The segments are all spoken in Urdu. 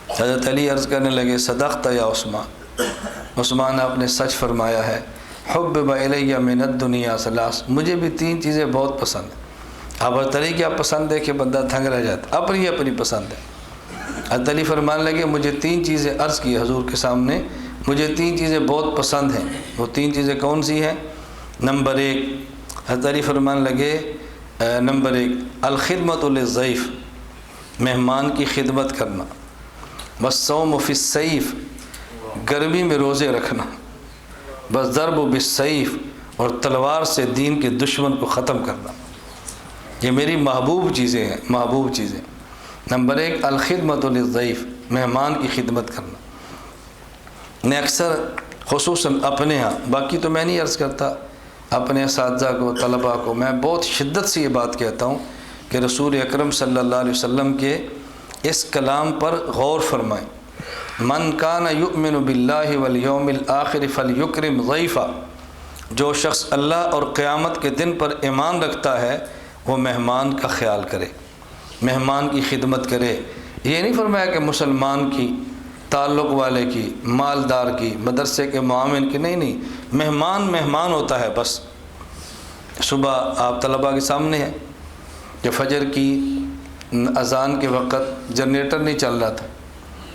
حضرت علی عرض کرنے لگے صدقت یا عثمان، عثمان آپ نے سچ فرمایا ہے، حبب الیہ من الدنیا ثلاث، مجھے بھی 3 چیزیں بہت پسند ہیں۔ اب حضرت علی کیا پسند ہے کہ بندہ دھنگ رہ جاتا، اپنی اپنی پسند ہے۔ حضرت علی فرمانے لگے مجھے 3 چیزیں عرض کی حضور کے سامنے، مجھے 3 چیزیں بہت پسند ہیں۔ وہ 3 چیزیں کون سی ہیں؟ نمبر 1، حضرت علی فرمانے لگے نمبر 1 الخدمۃ للضیف، مہمان کی خدمت کرنا، والصوم فی السیف، گرمی میں روزے رکھنا، والضرب بالسیف، اور تلوار سے دین کے دشمن کو ختم کرنا۔ یہ میری محبوب چیزیں ہیں، محبوب چیزیں۔ نمبر 1 الخدمۃ للضیف، مہمان کی خدمت کرنا۔ میں اکثر خصوصاً اپنے ہاں، باقی تو میں نہیں عرض کرتا، اپنے اساتذہ کو، طلباء کو میں بہت شدت سے یہ بات کہتا ہوں کہ رسول اکرم صلی اللہ علیہ وسلم کے اس کلام پر غور فرمائیں۔ من کان یؤمن باللہ والیوم الآخر فلیکرم ضیفہ، جو شخص اللہ اور قیامت کے دن پر ایمان رکھتا ہے وہ مہمان کا خیال کرے، مہمان کی خدمت کرے۔ یہ نہیں فرمایا کہ مسلمان کی، تعلق والے کی، مالدار کی، مدرسے کے معاون کی، نہیں، مہمان ہوتا ہے بس۔ صبح آپ طلباء کے سامنے ہیں کہ فجر کی اذان کے وقت جنریٹر نہیں چل رہا تھا،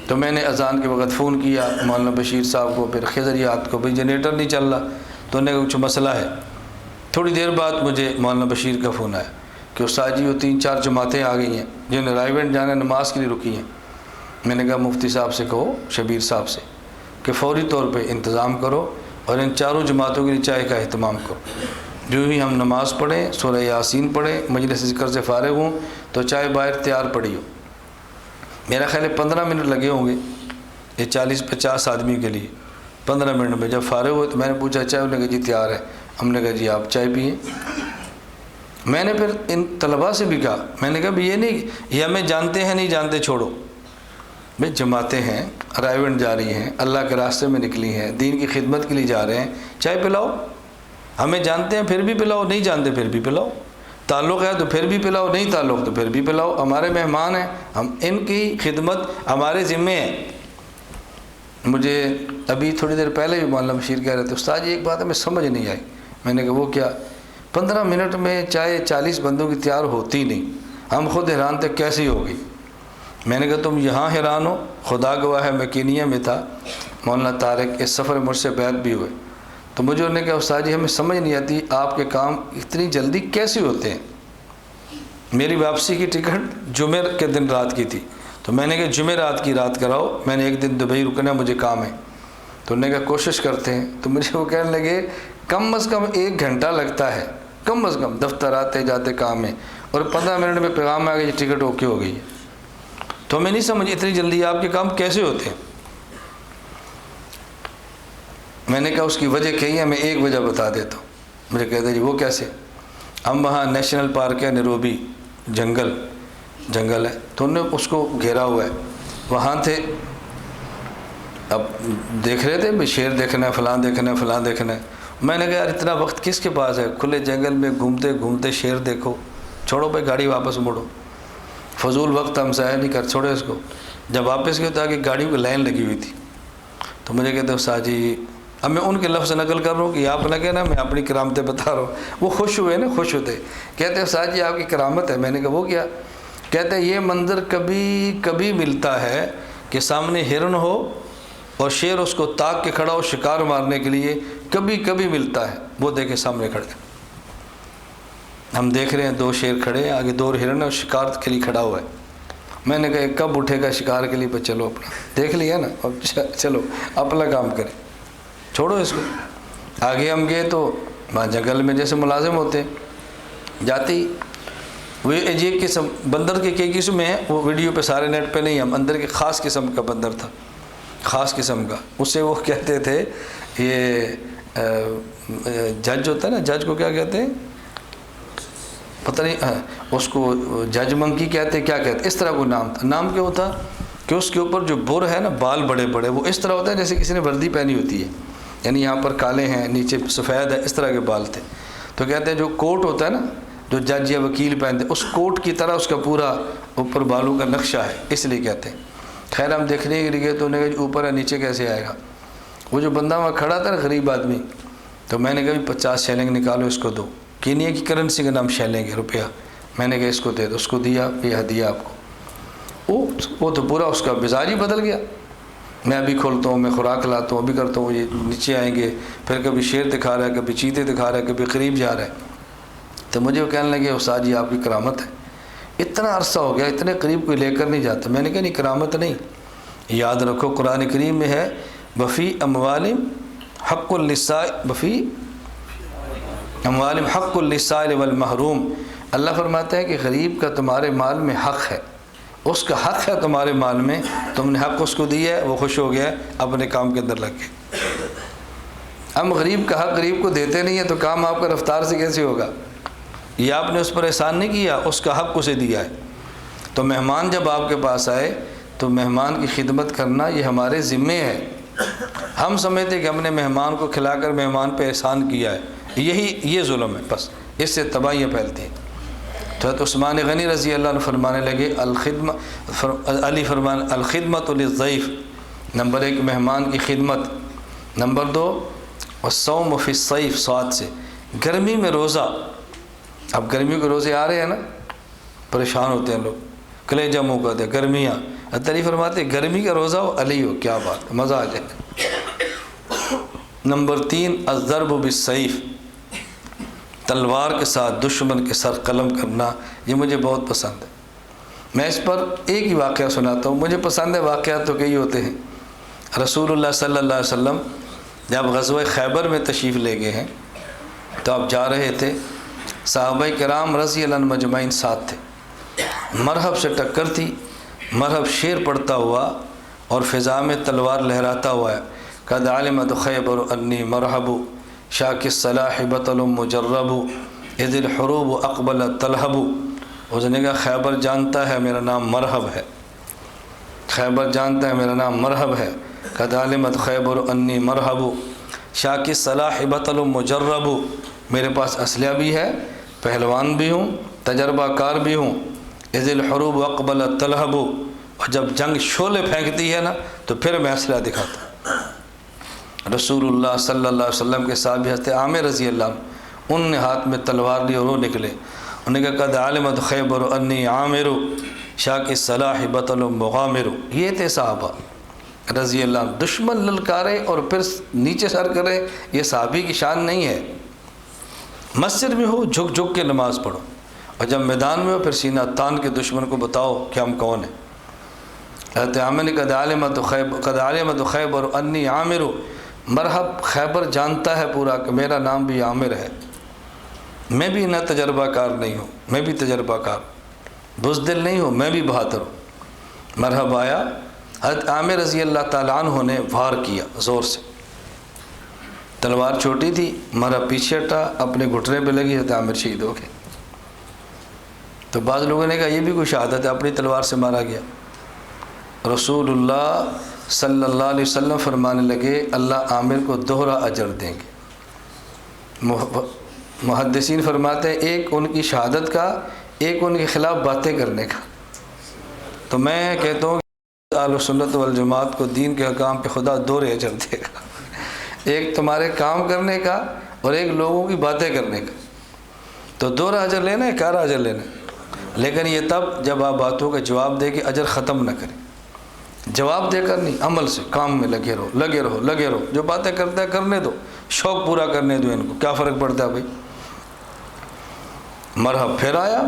تو میں نے اذان کے وقت فون کیا مولانا بشیر صاحب کو، پھر خضریات کو، بھئی جنریٹر نہیں چل رہا، تو انہوں نے کچھ مسئلہ ہے۔ تھوڑی دیر بعد مجھے مولانا بشیر کا فون آیا کہ استاد جی وہ 3-4 جماعتیں آ گئی ہیں جنہیں رائیونٹ جانا نماز کے لیے رکی ہیں۔ میں نے کہا مفتی صاحب سے کہو، شبیر صاحب سے، کہ فوری طور پہ انتظام کرو اور ان 4 جماعتوں کے لیے چائے کا اہتمام کرو۔ جو ہی ہم نماز پڑھیں، سورہ یاسین پڑھیں، مجلس ذکر سے فارغ ہوں تو چائے باہر تیار پڑی ہو۔ میرا خیال ہے 15 منٹ لگے ہوں گے یہ 40-50 آدمی کے لیے۔ 15 منٹ میں جب فارغ ہوئے تو میں نے پوچھا چائے، انہوں نے کہا جی تیار ہے۔ ہم نے کہا جی آپ چائے پئیں۔ میں نے پھر ان طلباء سے بھی کہا، میں نے کہا بھی یہ نہیں یہ ہمیں جانتے ہیں نہیں جانتے چھوڑو، بھئی جماعتیں ہیں، رائیونٹ جا رہی ہیں، اللہ کے راستے میں نکلی ہیں، دین کی خدمت کے لیے جا رہے ہیں، چائے پلاؤ۔ ہمیں جانتے ہیں پھر بھی پلاؤ، نہیں جانتے پھر بھی پلاؤ، تعلق ہے تو پھر بھی پلاؤ، نہیں تعلق تو پھر بھی پلاؤ۔ ہمارے مہمان ہیں، ہم ان کی خدمت ہمارے ذمہ ہے۔ مجھے ابھی تھوڑی دیر پہلے بھی مولانا بشیر کہہ رہے تھے استاد جی ایک بات ہمیں سمجھ نہیں آئی۔ میں نے کہا وہ کیا؟ 15 منٹ میں چائے 40 بندوں کی تیار ہوتی نہیں، ہم خود حیران تھے کیسی ہوگی۔ میں نے کہا تم یہاں حیران ہو، خدا گواہ ہے میں کینیا میں تھا، مولانا طارق اس سفر مجھ سے بیعت بھی ہوئے، تو مجھے انہوں نے کہا استاد جی ہمیں سمجھ نہیں آتی آپ کے کام اتنی جلدی کیسے ہوتے ہیں۔ میری واپسی کی ٹکٹ جمعہ کے دن رات کی تھی، تو میں نے کہا جمعہ رات کی رات کراؤ، میں نے ایک دن دبئی رکنا ہے، مجھے کام ہے۔ تو انہوں نے کہا کوشش کرتے ہیں۔ تو مجھے وہ کہنے لگے کم از کم 1 گھنٹہ لگتا ہے، کم از کم دفتر آتے جاتے کام میں، اور 15 منٹ میں پیغام آ گیا یہ ٹکٹ اوکے ہو گئی ہے۔ تو ہمیں نہیں سمجھ اتنی جلدی آپ کے کام کیسے ہوتے ہیں۔ میں نے کہا اس کی وجہ کہی ہے، میں ایک وجہ بتا دیتا ہوں۔ مجھے کہتے جی وہ کیسے؟ ہم وہاں نیشنل پارک ہے نیروبی، جنگل ہے، تو انہوں نے اس کو گھیرا ہوا ہے، وہاں تھے، اب دیکھ رہے تھے بھی شیر دیکھنا ہے، فلاں دیکھنا ہے، فلاں دیکھنا ہے۔ میں نے کہا یار اتنا وقت کس کے پاس ہے، کھلے جنگل میں گھومتے گھومتے شیر دیکھو، چھوڑو بھائی گاڑی واپس موڑو، فضول وقت ہم ضائع نہیں کر، چھوڑے اس کو۔ جب واپس گئے تو آگے گاڑیوں کی لائن لگی ہوئی تھی، تو مجھے کہتے ہیں استاد جی، اب میں ان کے لفظ نقل کر رہا ہوں کہ آپ نہ کہنا میں اپنی کرامتیں بتا رہا ہوں۔ وہ خوش ہوئے نا، خوش ہوتے، کہتے ہیں استاد جی آپ کی کرامت ہے۔ میں نے کہا وہ کیا؟ کہتے ہیں یہ منظر کبھی کبھی ملتا ہے کہ سامنے ہرن ہو اور شیر اس کو تاک کے کھڑا ہو شکار مارنے کے لیے، کبھی کبھی ملتا ہے۔ وہ دیکھے سامنے کھڑے، ہم دیکھ رہے ہیں 2 شیر کھڑے ہیں، آگے 2 ہرن اور شکار کے لیے کھڑا ہوا ہے۔ میں نے کہا کب اٹھے گا شکار کے لیے؟ پہ چلو اپنا دیکھ لیا نا، اب چلو اپنا کام کرے، چھوڑو اس کو۔ آگے ہم گئے تو وہاں جنگل میں جیسے ملازم ہوتے ہیں، جاتی وہ یہ قسم بندر کے کئی قسم ہیں، وہ ویڈیو پہ سارے نیٹ پہ نہیں، ہم اندر کے خاص قسم کا بندر تھا، خاص قسم کا۔ اسے وہ کہتے تھے یہ جج ہوتا ہے نا، جج کو کیا کہتے ہیں پتہ نہیں، اس کو جج منکی کہتے کیا کہتے، اس طرح کوئی نام تھا۔ نام کیا ہوتا کہ اس کے اوپر جو بر ہے نا، بال بڑے بڑے، وہ اس طرح ہوتا ہے جیسے کسی نے وردی پہنی ہوتی ہے، یعنی یہاں پر کالے ہیں نیچے سفید ہے، اس طرح کے بال تھے۔ تو کہتے ہیں جو کوٹ ہوتا ہے نا جو جج یا وکیل پہنتے، اس کوٹ کی طرح اس کا پورا اوپر بالوں کا نقشہ ہے، اس لیے کہتے ہیں۔ خیر ہم دیکھنے کے لیے گئے تو انہوں نے کہا اوپر ہے نیچے کیسے آئے گا. وہ جو بندہ وہاں کھڑا تھا نا غریب آدمی, تو میں نے کہا 50 شیلنگ نکالو اس کو دو. کینیا کی کرنسی کا نام شیلنگ ہے, روپیہ. میں نے کہا اس کو دے دو, اس کو دیا, یہ ہدیہ آپ کو. وہ تو پورا اس کا مزاج ہی بدل گیا. میں ابھی کھولتا ہوں, میں خوراک لاتا ہوں, ابھی کرتا ہوں, یہ نیچے آئیں گے, پھر کبھی شیر دکھا رہا ہے, کبھی چیتے دکھا رہا ہے, کبھی قریب جا رہا ہے. تو مجھے وہ کہنے لگے استاد جی آپ کی کرامت ہے, اتنا عرصہ ہو گیا اتنے قریب کوئی لے کر نہیں جاتا. میں نے کہا نہیں کرامت نہیں, یاد رکھو قرآن کریم میں ہے وفی اموالہم حق للسائل, وفی اموالہم حق للسائل والمحروم. اللہ فرماتا ہے کہ غریب کا تمہارے مال میں حق ہے, اس کا حق ہے تمہارے مال میں, تم نے حق اس کو دیا ہے, وہ خوش ہو گیا ہے, اپنے کام کے اندر لگ گئے. ہم غریب کا حق غریب کو دیتے نہیں ہیں تو کام آپ کا رفتار سے کیسے ہوگا؟ یہ آپ نے اس پر احسان نہیں کیا, اس کا حق اسے دیا ہے. تو مہمان جب آپ کے پاس آئے تو مہمان کی خدمت کرنا یہ ہمارے ذمے ہے. ہم سمجھتے کہ ہم نے مہمان کو کھلا کر مہمان پہ احسان کیا ہے, یہ ظلم ہے, بس اس سے تباہیاں پھیلتی ہیں. تو عثمان غنی رضی اللہ عنہ فرمانے لگے الخدمت للضیف, نمبر 1 مہمان کی خدمت, نمبر 2 والصوم فی الصیف, سواد سے گرمی میں روزہ. اب گرمیوں کے روزے آ رہے ہیں نا, پریشان ہوتے ہیں لوگ, کلیجہ منہ کرتے ہیں, گرمیاں. علی فرماتے ہیں گرمی کا روزہ ہو, علی ہو, کیا بات, مزہ آ جائے. نمبر 3 الضرب بالسیف, تلوار کے ساتھ دشمن کے سر قلم کرنا, یہ مجھے بہت پسند ہے. میں اس پر ایک ہی واقعہ سناتا ہوں, مجھے پسند ہے, واقعات تو کئی ہوتے ہیں. رسول اللہ صلی اللہ علیہ وسلم جب غزوہ خیبر میں تشریف لے گئے ہیں تو آپ جا رہے تھے, صحابہ کرام رضی اللہ عنہ مجمعین ساتھ تھے. مرحب سے ٹکر تھی, مرحب شیر پڑتا ہوا اور فضا میں تلوار لہراتا ہوا ہے. قد علمت خیبر انی مرحب شاک الصلاح بطل مجرب اذ الحروب اقبل تلہب. اس نے کہا خیبر جانتا ہے میرا نام مرحب ہے, خیبر جانتا ہے میرا نام مرحب ہے. قد علمت خیبر انی مرحب شاک الصلاح بطل مجرب, میرے پاس اسلحہ بھی ہے, پہلوان بھی ہوں, تجربہ کار بھی ہوں. اذ الحروب اقبل تلہب, اور جب جنگ شعلے پھینکتی ہے نا تو پھر میں اسلحہ دکھاتا ہوں. رسول اللہ صلی اللہ علیہ وسلم کے صحابی حضرت عامر رضی اللہ عنہ, ان نے ہاتھ میں تلوار لی اور وہ نکلے. انہوں نے کہا قد علمت خیبر انی عامر شاک الصلاح بطل مغامر. یہ تھے صحابہ رضی اللہ عنہ. دشمن للکارے اور پھر نیچے سر کرے, یہ صحابی کی شان نہیں ہے. مسجد میں ہو جھک جھک کے نماز پڑھو, اور جب میدان میں ہو پھر سینہ تان کے دشمن کو بتاؤ کہ ہم کون ہیں. حضرت عامر نے قد علمت خیبر انی عامر, مرحب خیبر جانتا ہے پورا کہ میرا نام بھی عامر ہے. میں بھی نہ تجربہ کار نہیں ہوں, میں بھی تجربہ کار, بزدل نہیں ہوں, میں بھی بہادر ہوں. مرحب آیا, حضرت عامر رضی اللہ تعالیٰ عنہ نے وار کیا زور سے, تلوار چھوٹی تھی, مرحب پیچھے ہٹا, اپنے گھٹنے پہ لگی, حضرت عامر شہید ہو گئے. تو بعض لوگوں نے کہا یہ بھی کوئی شہادت ہے, اپنی تلوار سے مارا گیا. رسول اللہ صلی اللہ علیہ وسلم فرمانے لگے اللہ عامر کو دوہرا اجر دیں گے. محدثین فرماتے ہیں ایک ان کی شہادت کا, ایک ان کے خلاف باتیں کرنے کا. تو میں کہتا ہوں کہ اہل سنت والجماعت کو دین کے حکام پہ خدا دوہرے اجر دے گا, ایک تمہارے کام کرنے کا اور ایک لوگوں کی باتیں کرنے کا. تو دوہرا اجر لینا ہے, کارا اجر لینا ہے, لیکن یہ تب جب آپ باتوں کا جواب دے کے اجر ختم نہ کریں. جواب دے کر نہیں, عمل سے, کام میں لگے رہو, لگے رہو, لگے رہو. جو باتیں کرتا ہے کرنے دو, شوق پورا کرنے دو, ان کو کیا فرق پڑتا ہے بھائی. مرحب پھر آیا,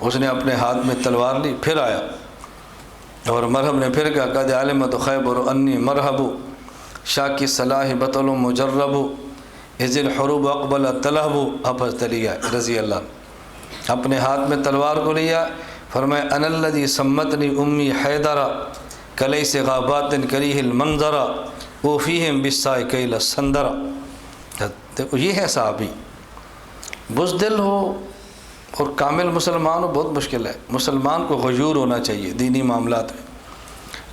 اس نے اپنے ہاتھ میں تلوار لی, پھر آیا اور مرحب نے پھر کہا قد علمت خیبر انی مرحب شاک الصلاح بطل مجرب اذ الحروب اقبل تلہب. اب حضرت علی رضی اللہ عنہ اپنے ہاتھ میں تلوار کو لیا, فرمایا انا الذی سمتنی امی حیدرا کلیس غابات کریہ المنظرا وفیہم بالساء کیل السندرا. دیکھو یہ ہے صحابی. بزدل ہو اور کامل مسلمان ہو بہت مشکل ہے. مسلمان کو غیور ہونا چاہیے دینی معاملات میں.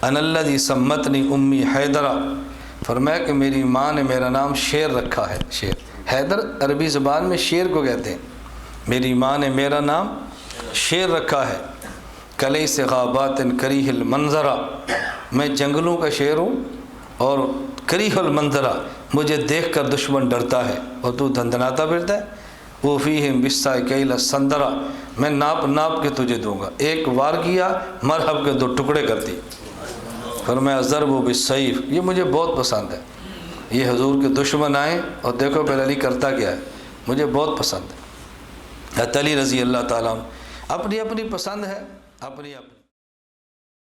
انا الذی سمتنی امی حیدرا, فرمایا کہ میری ماں نے میرا نام شیر رکھا ہے. شیر, حیدر عربی زبان میں شیر کو کہتے ہیں. میری ماں نے میرا نام شیر رکھا ہے. کلی سے غابات کریہ المنظرہ، میں جنگلوں کا شیر ہوں اور کریہ المنظرہ، مجھے دیکھ کر دشمن ڈرتا ہے اور تو دھندناتا پھرتا ہے۔ وہ فیہم بالسائکیل السندرہ، میں ناپ ناپ کے تجھے دوں گا، ایک وار کیا مرحب کے 2 ٹکڑے کرتی۔ فرمایا ضرب بالسیف، یہ مجھے بہت پسند ہے، یہ حضور کے دشمن آئیں اور دیکھو پھر علی کرتا کیا ہے، مجھے بہت پسند ہے۔ علی رضی اللہ تعالیٰ عنہ، اپنی اپنی پسند ہے، اپنی